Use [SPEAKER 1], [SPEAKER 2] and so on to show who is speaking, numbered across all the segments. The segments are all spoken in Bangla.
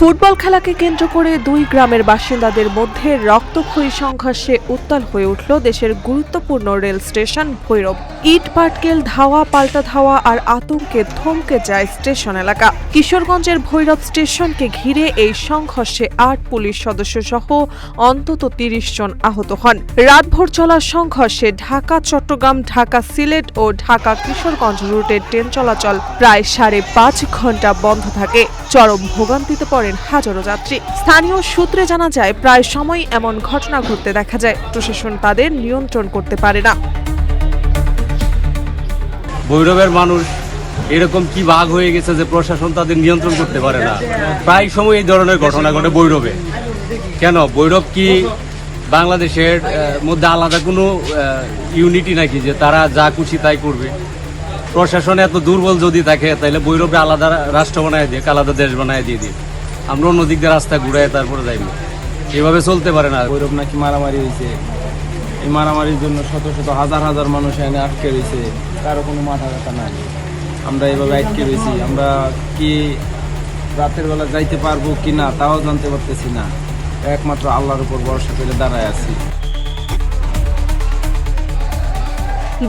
[SPEAKER 1] ফুটবল খেলাকে কেন্দ্র করে দুই গ্রামের বাসিন্দাদের মধ্যে রক্তক্ষয়ী সংঘর্ষে উত্তাল হয়ে উঠল দেশের গুরুত্বপূর্ণ রেল স্টেশন ভৈরব। ইট পাটকেল, ধাওয়া পাল্টা ধাওয়া আর আতঙ্কে থমকে যায় স্টেশন এলাকা। কিশোরগঞ্জের ভৈরব স্টেশনকে ঘিরে এই সংঘর্ষে ৮ পুলিশ সদস্য সহ অন্তত ৩০ জন আহত হন। রাতভর চলা সংঘর্ষে ঢাকা চট্টগ্রাম, ঢাকা সিলেট ও ঢাকা কিশোরগঞ্জ রুটের ট্রেন চলাচল প্রায় ৫.৫ ঘন্টা বন্ধ থাকে। চরম ভোগান্তিতে পড়েন হাজারো যাত্রী। স্থানীয় সূত্রে জানা যায়, প্রায় সময় এমন ঘটনা ঘটতে দেখা যায়। প্রশাসন তাদের নিয়ন্ত্রণ করতে পারে না।
[SPEAKER 2] ভৈরবের মানুষ এরকম কি ভাগ হয়ে গেছে যে প্রশাসন তাদের নিয়ন্ত্রণ করতে পারে না। প্রায় সময় এই ধরনের ঘটনা ঘটে ভৈরবে। কেন ভৈরব কি বাংলাদেশের মধ্যে আলাদা কোনো ইউনিটি নাকি যে তারা যা খুশি তাই করবে? প্রশাসন এত দুর্বল যদি থাকে তাহলে ভৈরবে আলাদা রাষ্ট্র বানায় দিয়ে, আলাদা দেশ বানায় দিয়ে দিই, আমরা অন্য দিক দিয়ে রাস্তা ঘুরাই তারপরে যাইব। এভাবে চলতে পারে না।
[SPEAKER 3] ভৈরব নাকি মারামারি হয়েছে, এই মারামারির জন্য শত শত হাজার হাজার মানুষ এনে আটকে রয়েছে, কারো কোনো মাথা ব্যথা নাই। আমরা এভাবে আটকে রয়েছি, আমরা কি রাতের বেলা যাইতে পারবো কি না তাও জানতে পারতেছি না। একমাত্র আল্লাহর উপর ভরসা করে দাঁড়ায় আছি।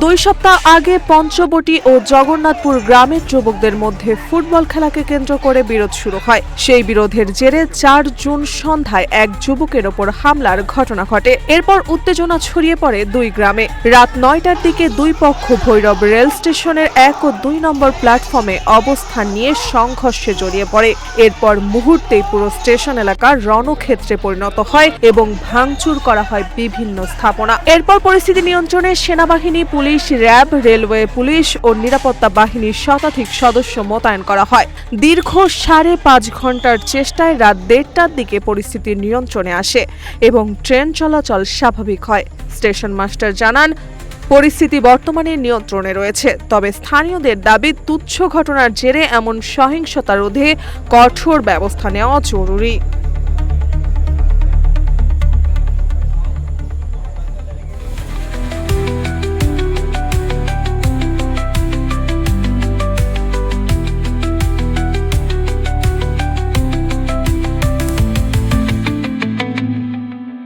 [SPEAKER 1] ২ সপ্তাহ আগে পঞ্চবটি ও জগন্নাথপুর গ্রামের যুবকদের মধ্যে ফুটবল খেলাকে কেন্দ্র করে বিরোধ শুরু হয়। সেই বিরোধের জেরে ৪ জুন সন্ধ্যায় এক যুবকের ওপর হামলার ঘটনা ঘটে। এরপর উত্তেজনা ছড়িয়ে পড়ে দুই গ্রামে। রাত ৯টার দিকে দুই পক্ষ ভৈরব রেল স্টেশনের ১ ও ২ নম্বর প্ল্যাটফর্মে অবস্থান নিয়ে সংঘর্ষে জড়িয়ে পড়ে। এরপর মুহূর্তেই পুরো স্টেশন এলাকা রণক্ষেত্রে পরিণত হয় এবং ভাঙচুর করা হয় বিভিন্ন স্থাপনা। এরপর পরিস্থিতি নিয়ন্ত্রণে সেনাবাহিনী, পুলিশ, র্যাব, রেলওয়ে পুলিশ ও নিরাপত্তা বাহিনীর শতাধিক সদস্য মোতায়েন করা হয়। দীর্ঘ ৫.৫ ঘন্টার চেষ্টায় রাত ১:৩০টার দিকে পরিস্থিতি নিয়ন্ত্রণে আসে এবং ট্রেন চলাচল স্বাভাবিক হয়। স্টেশন মাস্টার জানান, পরিস্থিতি বর্তমানে নিয়ন্ত্রণে রয়েছে। তবে স্থানীয়দের দাবি, তুচ্ছ ঘটনার জেরে এমন সহিংসতা রোধে কঠোর ব্যবস্থা নেওয়া জরুরি।